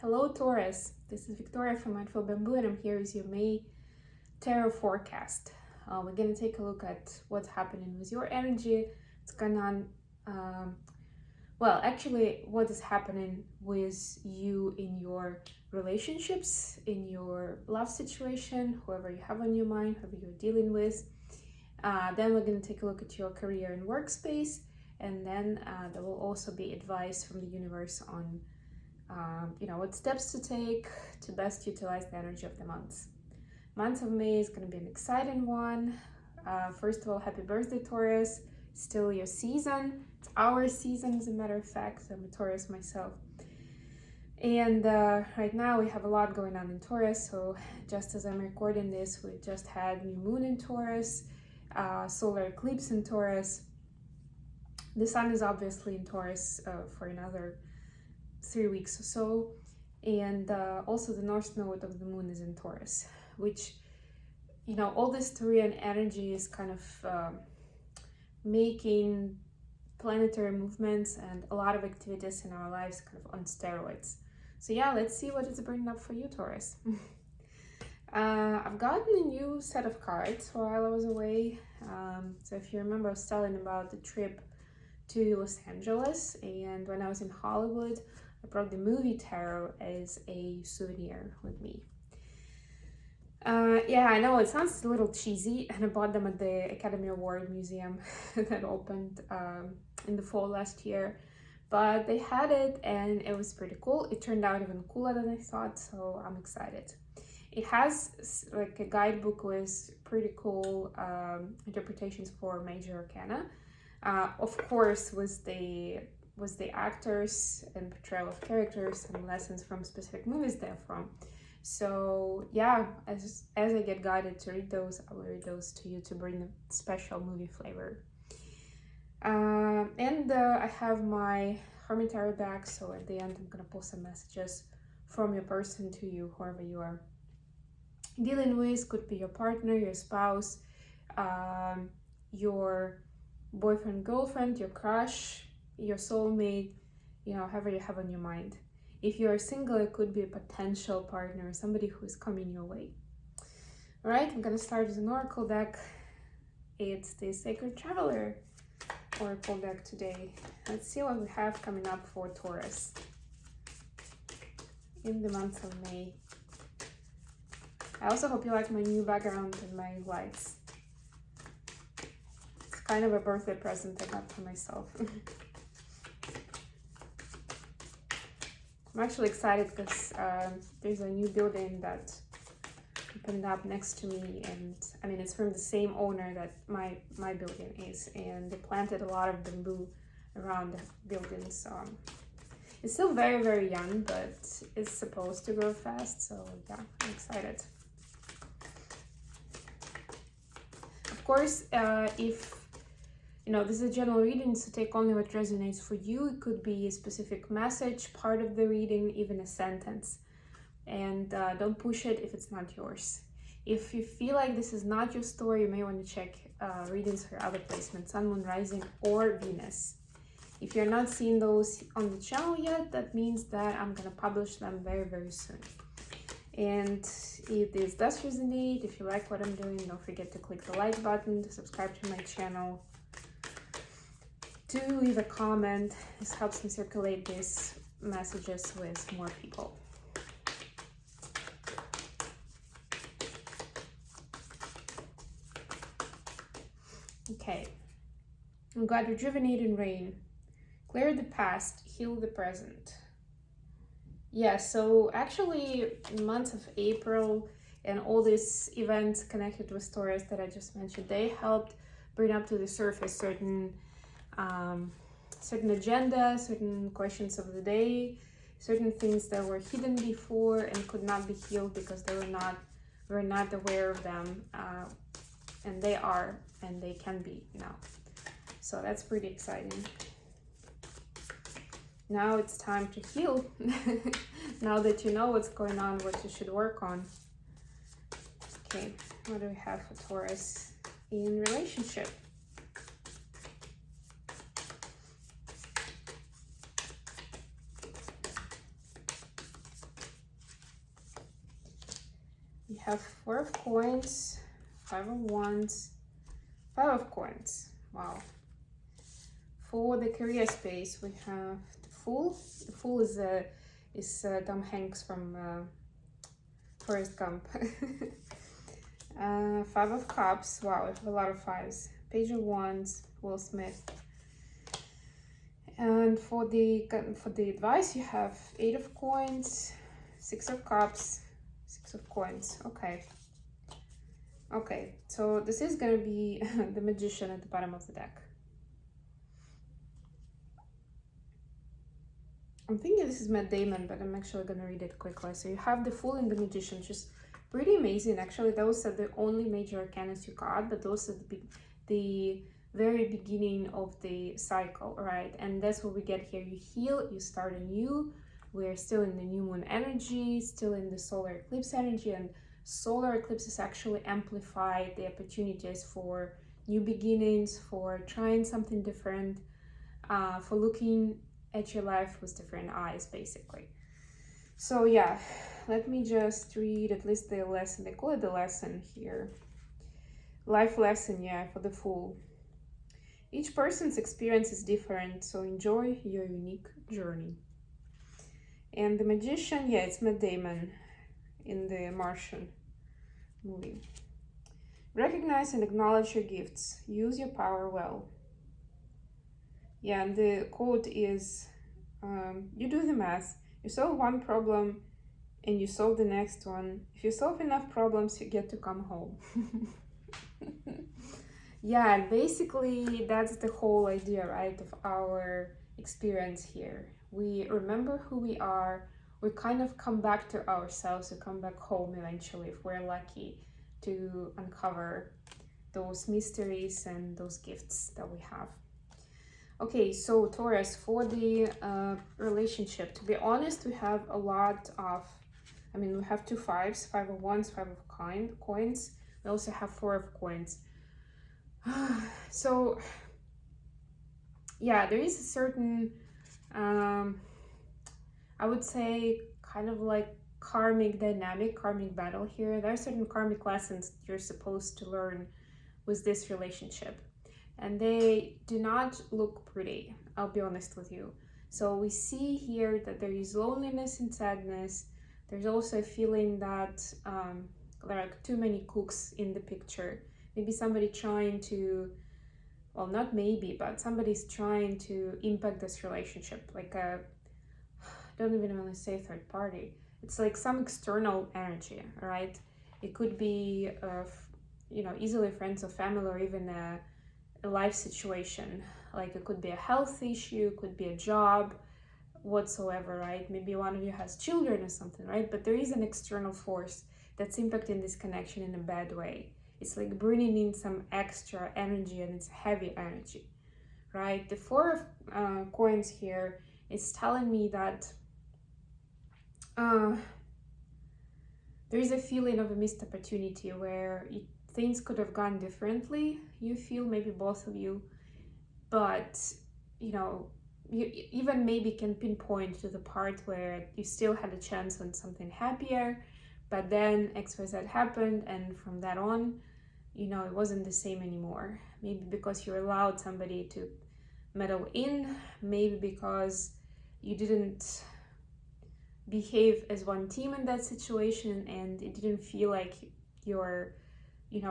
Hello Taurus, this is Victoria from Mindful Bamboo and I'm here with your May Tarot Forecast. We're going to take a look at what's happening with your energy, what's going on, what is happening with you in your relationships, in your love situation, whoever you have on your mind, whoever you're dealing with. Then we're going to take a look at your career and workspace, and then there will also be advice from the universe on what steps to take to best utilize the energy of the months. Month of May is going to be an exciting one. First of all, happy birthday, Taurus. Still your season. It's our season, as a matter of fact. I'm a Taurus myself. And right now we have a lot going on in Taurus. So just as I'm recording this, we just had new moon in Taurus, solar eclipse in Taurus. The sun is obviously in Taurus for another 3 weeks or so, and also the north node of the moon is in Taurus, which, all this Taurian energy is kind of making planetary movements and a lot of activities in our lives kind of on steroids. So yeah, let's see what it's bringing up for you, Taurus. I've gotten a new set of cards while I was away. So if you remember, I was telling about the trip to Los Angeles, and when I was in Hollywood, I brought the movie tarot as a souvenir with me. Yeah, I know it sounds a little cheesy, and I bought them at the Academy Award Museum that opened in the fall last year. But they had it, and it was pretty cool. It turned out even cooler than I thought, so I'm excited. It has like a guidebook with pretty cool interpretations for major arcana. Of course, with the actors and portrayal of characters and lessons from specific movies they're from. So yeah, as I get guided to read those, I will read those to you to bring a special movie flavor. And I have my Hermit Tarot deck, so at the end I'm gonna pull some messages from your person to you, whoever you are dealing with. Could be your partner, your spouse, your boyfriend, girlfriend, your crush, your soulmate, however you have on your mind. If you are single, it could be a potential partner, somebody who is coming your way. All right, I'm gonna start with an oracle deck. It's the Sacred Traveler oracle deck today. Let's see what we have coming up for Taurus in the month of May. I also hope you like my new background and my lights. It's kind of a birthday present I got for myself. I'm actually excited because there's a new building that opened up next to me, and I mean it's from the same owner that my building is, and they planted a lot of bamboo around the building. So it's still very, very young, but it's supposed to grow fast. So yeah, I'm excited. Of course, if this is a general reading, so take only what resonates for you. It could be a specific message, part of the reading, even a sentence. And don't push it if it's not yours. If you feel like this is not your story, you may want to check readings for other placements, Sun, Moon, Rising, or Venus. If you're not seeing those on the channel yet, that means that I'm going to publish them very, very soon. And if this does resonate, if you like what I'm doing, don't forget to click the like button, to subscribe to my channel, to leave a comment. This helps me circulate these messages with more people. Okay, we got rejuvenating rain, clear the past, heal the present. Yeah, so actually the month of April and all these events connected with Taurus that I just mentioned, they helped bring up to the surface certain agendas, certain questions of the day, certain things that were hidden before and could not be healed because we were not aware of them, and they are, and they can be now. So that's pretty exciting. Now it's time to heal. Now that you know what's going on, what you should work on. Okay, what do we have for Taurus in relationship? We have 4 of coins, 5 of wands, 5 of coins. Wow. For the career space, we have the Fool. The Fool is Tom Hanks from Forrest Gump. 5 of Cups. Wow, we have a lot of 5s. Page of Wands, Will Smith. And for the advice, you have 8 of Coins, 6 of Cups, 6 of Coins. Okay. Okay, so this is gonna be the Magician at the bottom of the deck. I'm thinking this is Matt Damon, but I'm actually gonna read it quickly. So you have the Fool and the Magician, just pretty amazing. Actually, those are the only major arcana you got, but those are the very beginning of the cycle, right? And that's what we get here. You heal, you start anew. We're still in the new moon energy, still in the solar eclipse energy, and solar eclipses actually amplify the opportunities for new beginnings, for trying something different, for looking at your life with different eyes, basically. So yeah, let me just read at least the lesson. They call it the lesson here. Life lesson, yeah, for the Fool. Each person's experience is different, so enjoy your unique journey. And the Magician, yeah, it's Matt Damon in the Martian movie. Recognize and acknowledge your gifts. Use your power well. Yeah, and the quote is, you do the math. You solve one problem and you solve the next one. If you solve enough problems, you get to come home. Yeah, basically that's the whole idea, right, of our experience here. We remember who we are, we kind of come back to ourselves, we come back home eventually if we're lucky to uncover those mysteries and those gifts that we have. Okay, so Taurus, for the relationship, to be honest, we have a lot of, we have 2 5s, 5 of wands, 5 of coins. We also have 4 of coins. So yeah, there is a certain I would say kind of like karmic battle here. There are certain karmic lessons you're supposed to learn with this relationship, and they do not look pretty, I'll be honest with you. So we see here that there is loneliness and sadness. There's also a feeling that there are too many cooks in the picture. Maybe somebody trying to, well, not maybe, but somebody's trying to impact this relationship. Like I don't even want to say third party. It's like some external energy, right? It could be, easily friends or family, or even a life situation. Like it could be a health issue, could be a job, whatsoever, right? Maybe one of you has children or something, right? But there is an external force that's impacting this connection in a bad way. It's like bringing in some extra energy, and it's heavy energy, right? The 4 of coins here is telling me that there is a feeling of a missed opportunity where things could have gone differently. You feel, maybe both of you, but you even maybe can pinpoint to the part where you still had a chance on something happier, but then XYZ happened, and from that on, it wasn't the same anymore. Maybe because you allowed somebody to meddle in, maybe because you didn't behave as one team in that situation, and it didn't feel like you're,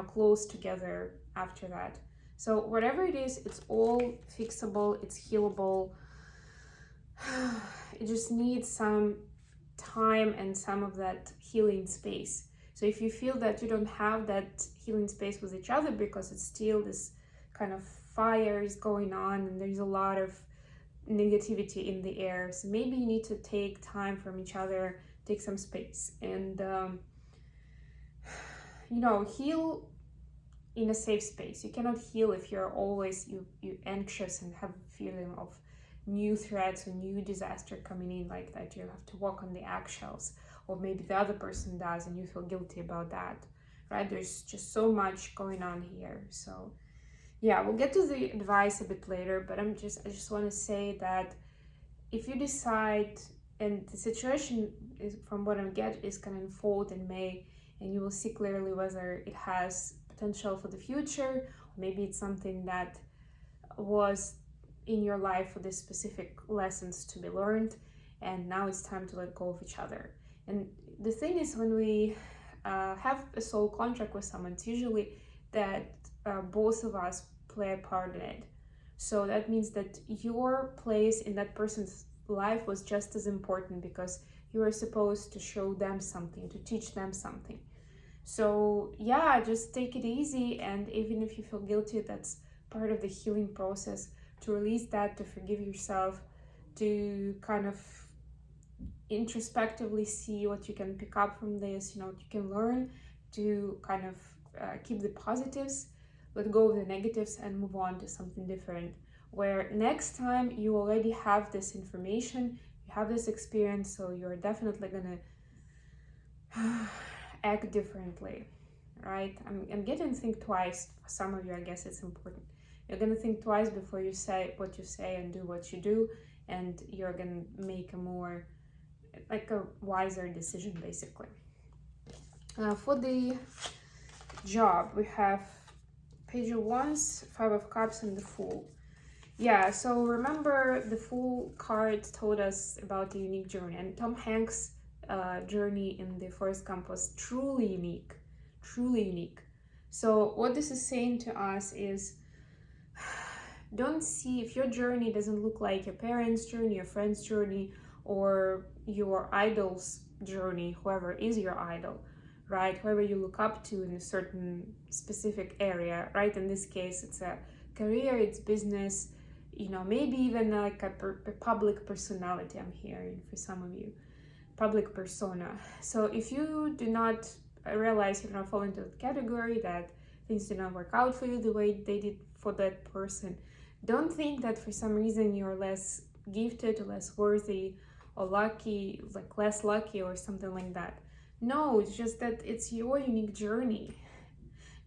close together after that. So whatever it is, it's all fixable, it's healable. It just needs some time and some of that healing space. So if you feel that you don't have that healing space with each other because it's still this kind of fire is going on and there's a lot of negativity in the air, so maybe you need to take time from each other, take some space, and heal in a safe space. You cannot heal if you're always you anxious and have a feeling of new threats or new disaster coming in like that. You have to walk on the eggshells, or maybe the other person does and you feel guilty about that, right? There's just so much going on here. So yeah, we'll get to the advice a bit later, but I just want to say that if you decide, and the situation is, from what I get, is going to unfold in May, and you will see clearly whether it has potential for the future, or maybe it's something that was in your life for this specific lessons to be learned, and now it's time to let go of each other. And the thing is, when we have a soul contract with someone, it's usually that both of us play a part in it. So that means that your place in that person's life was just as important, because you were supposed to show them something, to teach them something. So yeah, just take it easy, and even if you feel guilty, that's part of the healing process, to release that, to forgive yourself, to kind of introspectively see what you can pick up from this, what you can learn, to kind of keep the positives, let go of the negatives, and move on to something different, where next time you already have this information, you have this experience, so you're definitely gonna act differently, right? I'm getting think twice. For some of you, I guess it's important. You're gonna think twice before you say what you say and do what you do, and you're gonna make a more, like a wiser decision, basically. For the job, we have Page of Wands, Five of Cups, and the Fool. Yeah, so remember, the Fool card told us about a unique journey, and Tom Hanks' journey in the Forrest Gump was truly unique, truly unique. So what this is saying to us is, don't see, if your journey doesn't look like your parents' journey, your friend's journey, or your idol's journey, whoever is your idol, right? Whoever you look up to in a certain specific area, right? In this case, it's a career, it's business, maybe even like a public personality. I'm hearing for some of you, public persona. So if you do not realize you're not fall into the category, that things do not work out for you the way they did for that person, don't think that for some reason you're less gifted, less worthy, or lucky, like less lucky or something like that. No, it's just that it's your unique journey.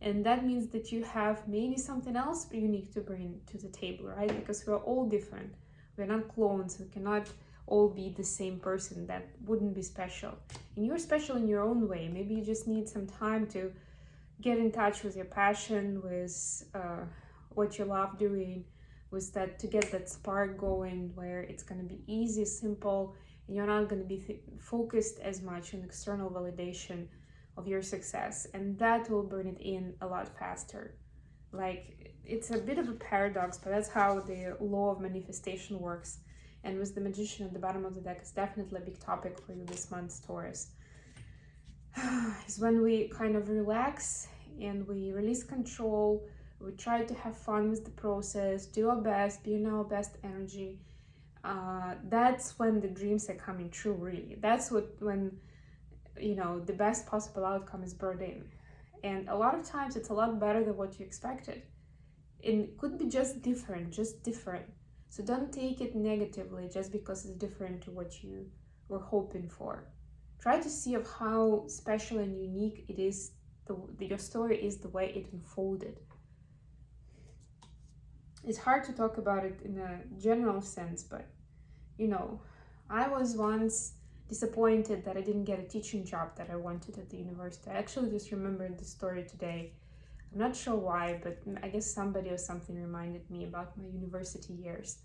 And that means that you have maybe something else unique to bring to the table, right? Because we're all different. We're not clones. We cannot all be the same person. That wouldn't be special. And you're special in your own way. Maybe you just need some time to get in touch with your passion, with what you love doing, with that, to get that spark going, where it's going to be easy, simple, and you're not going to be focused as much on external validation of your success, and that will bring it in a lot faster. Like, it's a bit of a paradox, but that's how the law of manifestation works. And with the Magician at the bottom of the deck, it's definitely a big topic for you this month, Taurus. Is when we kind of relax and we release control, we try to have fun with the process, do our best, be in our best energy. That's when the dreams are coming true, really. That's when the best possible outcome is brought in. And a lot of times it's a lot better than what you expected. It could be just different. So don't take it negatively just because it's different to what you were hoping for. Try to see of how special and unique it is, your story is, the way it unfolded. It's hard to talk about it in a general sense, but I was once disappointed that I didn't get a teaching job that I wanted at the university. I actually just remembered the story today. I'm not sure why, but I guess somebody or something reminded me about my university years.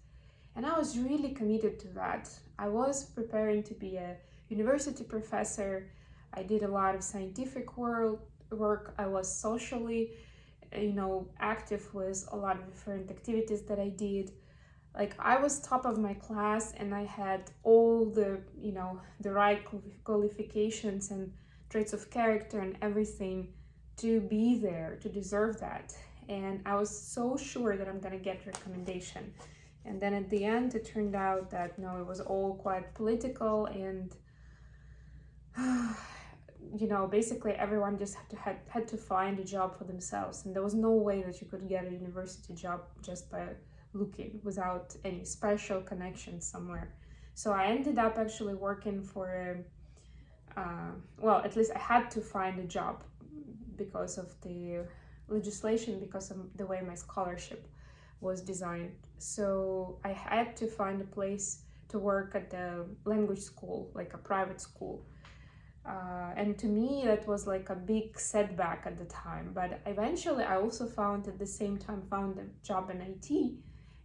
And I was really committed to that. I was preparing to be a university professor. I did a lot of scientific work. I was socially, active with a lot of different activities that I did. Like, I was top of my class, and I had all the right qualifications and traits of character and everything to be there, to deserve that. And I was so sure that I'm gonna get recommendation. And then at the end, it turned out that no, it was all quite political, and basically everyone just had to find a job for themselves, and there was no way that you could get a university job just by looking, without any special connection somewhere. So I ended up actually working for at least I had to find a job because of the legislation, because of the way my scholarship was designed. So I had to find a place to work at the language school, like a private school. And to me, that was like a big setback at the time. But eventually, I also found at the same time found a job in IT.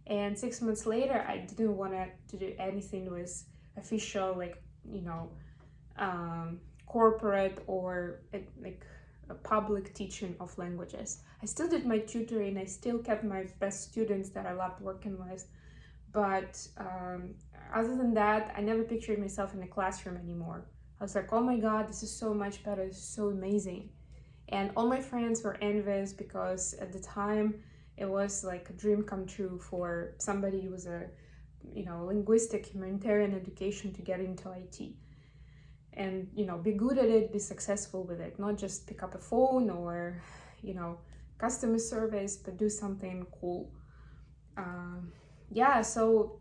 And 6 months later, I didn't want to do anything with official, like, corporate or like a public teaching of languages. I still did my tutoring. I still kept my best students that I loved working with. But other than that, I never pictured myself in a classroom anymore. I was like, oh my God, this is so much better. This is so amazing. And all my friends were envious because at the time it was like a dream come true for somebody with a, linguistic humanitarian education to get into IT and, be good at it, be successful with it, not just pick up a phone or, customer service, but do something cool. So,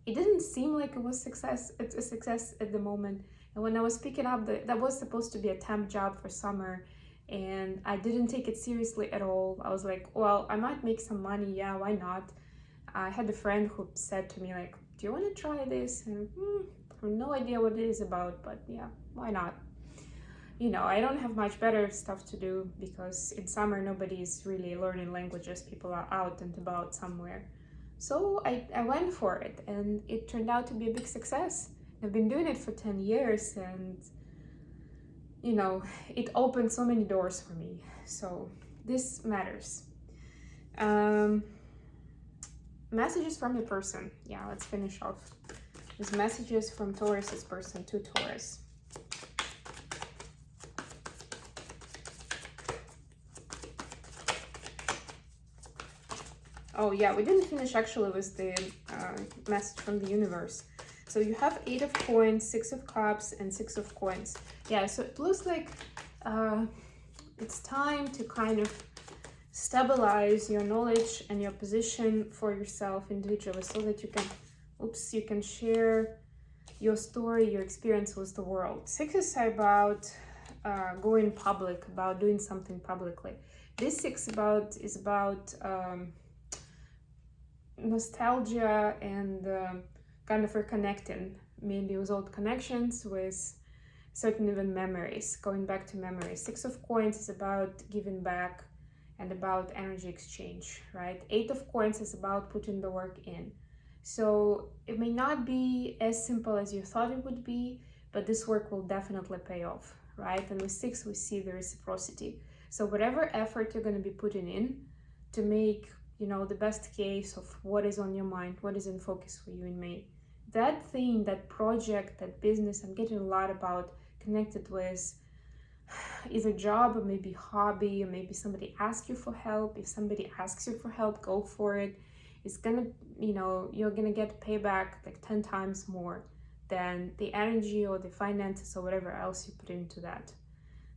it didn't seem like it was a success at the moment. And when I was picking up, that was supposed to be a temp job for summer, and I didn't take it seriously at all. I was like, well, I might make some money. Yeah, why not? I had a friend who said to me, like, do you want to try this? And I have no idea what it is about, but yeah, why not? I don't have much better stuff to do because in summer, nobody's really learning languages. People are out and about somewhere. So I went for it, and it turned out to be a big success. I've been doing it for 10 years, and it opened so many doors for me. So this matters. Messages from your person. Yeah, let's finish off. These messages from Taurus's person to Taurus. Oh yeah, we didn't finish actually with the message from the universe. So you have 8 of coins, 6 of cups, and 6 of coins. Yeah, so it looks like it's time to kind of stabilize your knowledge and your position for yourself individually so that you can share your story, your experience with the world. 6 is about going public, about doing something publicly. This 6 is about nostalgia and kind of reconnecting, maybe with old connections, with certain even memories, going back to memories. 6 of coins is about giving back and about energy exchange, right? 8 of coins is about putting the work in. So it may not be as simple as you thought it would be, but this work will definitely pay off, right? And with 6, we see the reciprocity. So whatever effort you're going to be putting in to make the best case of what is on your mind, what is in focus for you in May. That thing, that project, that business, I'm getting a lot about connected with either job or maybe hobby, or maybe somebody asks you for help. If somebody asks you for help, go for it. It's gonna, you're gonna get payback like 10 times more than the energy or the finances or whatever else you put into that.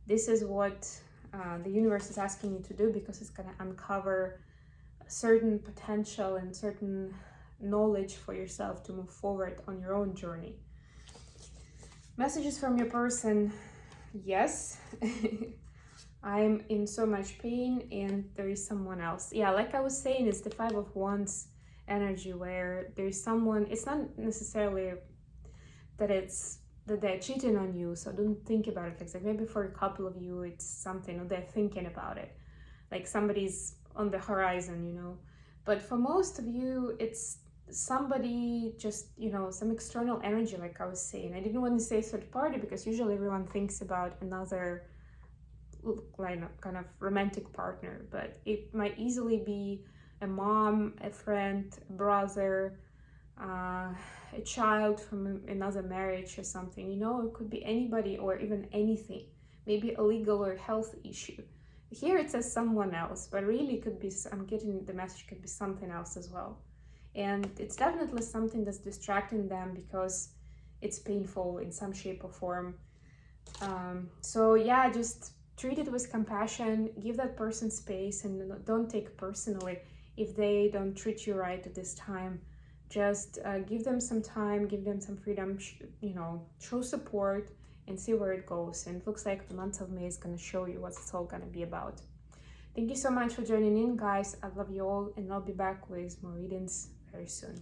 This is what the universe is asking you to do because it's gonna uncover certain potential and certain knowledge for yourself to move forward on your own journey. Messages from your person. Yes, I'm in so much pain and there is someone else. Yeah, like I was saying, it's the 5 of Wands energy where there's someone. It's not necessarily that they're cheating on you, so don't think about it like maybe for a couple of you it's something, or they're thinking about it, like somebody's on the horizon, but for most of you it's somebody, just some external energy. Like I was saying, I didn't want to say third party because usually everyone thinks about another kind of romantic partner, but it might easily be a mom, a friend, a brother, a child from another marriage or something. It could be anybody or even anything, maybe a legal or health issue. Here it says someone else, but really it could be, I'm getting the message, could be something else as well. And it's definitely something that's distracting them because it's painful in some shape or form. So yeah, just treat it with compassion, give that person space, and don't take personally if they don't treat you right at this time. Just give them some time, give them some freedom, show support, and see where it goes. And it looks like the month of May is going to show you what it's all going to be about. Thank you so much for joining in, guys. I love you all, and I'll be back with more readings very soon.